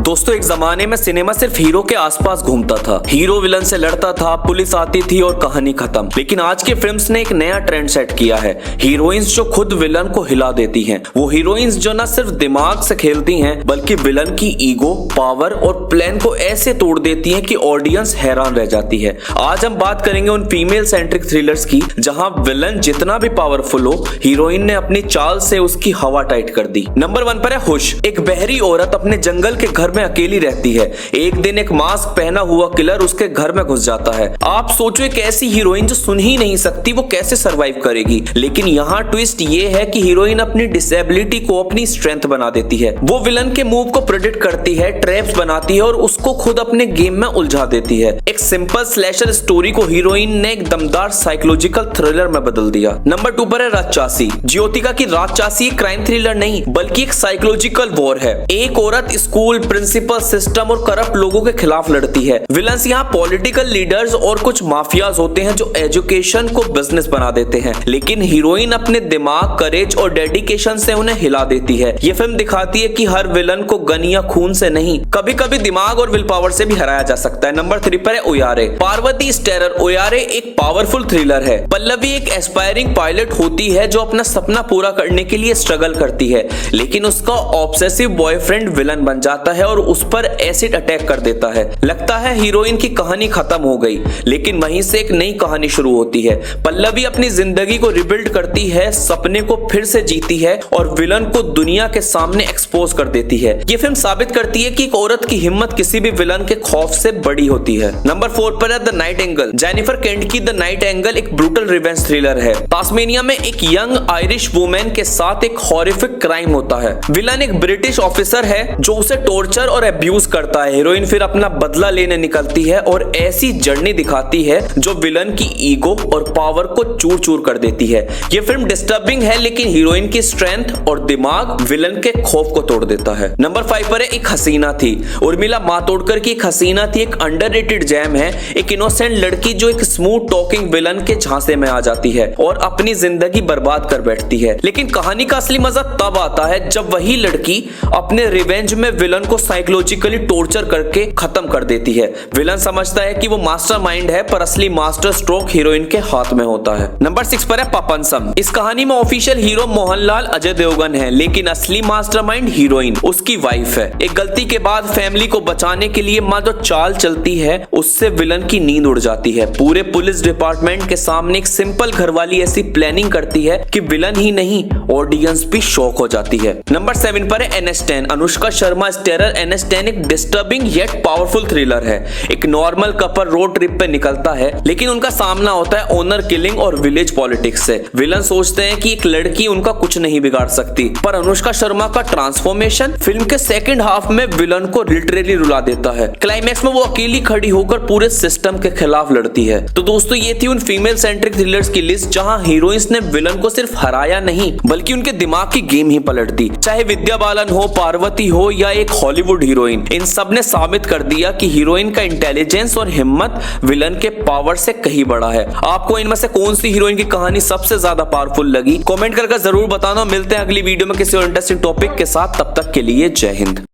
दोस्तों एक जमाने में सिनेमा सिर्फ हीरो के आसपास घूमता था, हीरो विलन से लड़ता था, पुलिस आती थी और कहानी खत्म। लेकिन आज के फिल्म्स ने एक नया ट्रेंड सेट किया है, हीरोइंस जो खुद विलन को हिला देती हैं। वो हीरोइंस जो न सिर्फ दिमाग से खेलती हैं बल्कि विलन की ईगो, पावर और प्लान को ऐसे तोड़ देती हैं कि ऑडियंस हैरान रह जाती है। आज हम बात करेंगे उन फीमेल सेंट्रिक थ्रिलर्स की जहां विलन जितना भी पावरफुल हो, हीरोइन ने अपनी चाल से उसकी हवा टाइट कर दी। नंबर 1 पर है हुश। एक बहरी औरत अपने जंगल के घर में अकेली रहती है। एक दिन एक मास्क पहना हुआ किलर उसके घर में घुस जाता है। आप सोचो एक ऐसी हीरोइन जो सुन ही नहीं सकती वो कैसे सरवाइव करेगी। लेकिन यहाँ ट्विस्ट ये है कि हीरोइन अपनी डिसेबिलिटी को अपनी स्ट्रेंथ बना देती है। वो विलन के मूव को प्रेडिक्ट करती है, ट्रैप्स बनाती है और उसको खुद अपने गेम में उलझा देती है। एक सिंपल स्लैशर स्टोरी को हीरोइन ने एक दमदार साइकोलॉजिकल थ्रिलर में बदल दिया। नंबर 2 पर है राजचासी। ज्योतिका की राजचासी एक क्राइम थ्रिलर नहीं बल्कि एक साइकोलॉजिकल वॉर है। एक औरत स्कूल, प्रिंसिपल, सिस्टम और करप्ट लोगों के खिलाफ लड़ती है। विलन्स यहाँ पॉलिटिकल लीडर्स और कुछ माफियाज होते हैं जो एजुकेशन को बिजनेस बना देते हैं। लेकिन हीरोइन अपने दिमाग, करेज और डेडिकेशन से उन्हें हिला देती है। ये फिल्म दिखाती है कि हर विलन को गन या खून से नहीं, कभी कभी दिमाग और विल पावर से भी हराया जा सकता है। नंबर 3 पर है ओयारे। पार्वती स्टेरर। ओयारे एक पावरफुल थ्रिलर है। पल्लवी एक एस्पायरिंग पायलट होती है जो अपना सपना पूरा करने के लिए स्ट्रगल करती है, लेकिन उसका ऑब्सेसिव बॉयफ्रेंड विलन बन जाता है और उस पर एसिड अटैक कर देता है। लगता है हीरोइन की कहानी खत्म हो गई, लेकिन वहीं से एक नई कहानी शुरू होती है। पल्लवी अपनी जिंदगी को रिबिल्ड करती है, सपने को फिर से जीती है और विलन को दुनिया के सामने एक्सपोज कर देती है। ये फिल्म साबित करती है कि एक औरत की हिम्मत किसी भी विलन के खौफ से बड़ी होती है। नंबर 4 पर है the night angle. Jennifer Kent की द नाइट एंगल एक ब्रूटल रिवेंज थ्रिलर है। तास्मेनिया में एक यंग आयरिश वुमेन के साथ एक हॉरिफिक क्राइम होता है। विलन एक ब्रिटिश ऑफिसर है जो उसे टॉर्चर और अब्यूज करता है। हीरोइन फिर अपना बदला लेने निकलती है और ऐसी जर्नी दिखाती है जो विलन की ईगो और पावर को चूर चूर कर देती है। ये फिल्म डिस्टर्बिंग है लेकिन हीरोइन की स्ट्रेंथ और दिमाग विलन के खौफ को तोड़ देता है। नंबर 5 पर है एक हसीना थी। उर्मिला मातोडकर की एक हसीना थी एक अंडररेटेड जेम है। एक इनोसेंट लड़की जो एक स्मूथ टॉकिंग विलन के झांसे में आ जाती है और अपनी जिंदगी बर्बाद कर बैठती है। लेकिन कहानी का असली मजा तब आता है जब वही लड़की अपने रिवेंज में विलन को साइकोलॉजिकली टॉर्चर करके खत्म कर देती है। विलन समझता है कि वो मास्टरमाइंड है पर असली मास्टर स्ट्रोक हीरोइन के हाथ में होता है। नंबर 6 पर है पापनसम। इस कहानी में ऑफिशियल हीरो मोहनलाल अजय देवगन है, लेकिन असली मास्टरमाइंड हीरोइन उसकी वाइफ है। एक गलती के बाद फैमिली को बचाने के लिए मां जो चाल चलती है उससे विलन की नींद उड़ जाती है। पूरे पुलिस डिपार्टमेंट के सामने एक सिंपल घरवाली ऐसी प्लानिंग करती है कि विलन ही नहीं ऑडियंस भी शॉक हो जाती है। नंबर 7 पर है NS10। Anushka Sharma starrer NS10 एक डिस्टर्बिंग येट पावरफुल थ्रिलर है। एक नॉर्मल कपल रोड ट्रिप पे निकलता है लेकिन उनका सामना होता है ऑनर किलिंग और विलेज पॉलिटिक्स से। विलन सोचते हैं कि एक लड़की उनका कुछ नहीं बिगाड़ सकती, पर अनुष्का शर्मा का ट्रांसफॉर्मेशन फिल्म के सेकंड हाफ में विलन को लिटरली रुला देता है। क्लाइमैक्स में वो अकेली खड़ी होकर पूरे सिस्टम के खिलाफ लड़ती है। तो दोस्तों ये थी उन फीमेल सेंट्रिक थ्रिलर्स की लिस्ट जहां हीरोइंस ने विलन को सिर्फ हराया नहीं बल्कि उनके दिमाग की गेम ही पलट दी। चाहे विद्या बालन हो, पार्वती हो या एक हॉलीवुड हीरोइन, इन सब ने साबित कर दिया कि हीरोइन का इंटेलिजेंस और हिम्मत विलन के पावर से कहीं बड़ा है। आपको इनमें से कौन सी हीरोइन की कहानी सबसे ज्यादा पावरफुल लगी? कमेंट करके जरूर बताना। मिलते हैं अगली वीडियो में किसी और इंटरेस्टिंग टॉपिक के साथ। तब तक के लिए जय हिंद।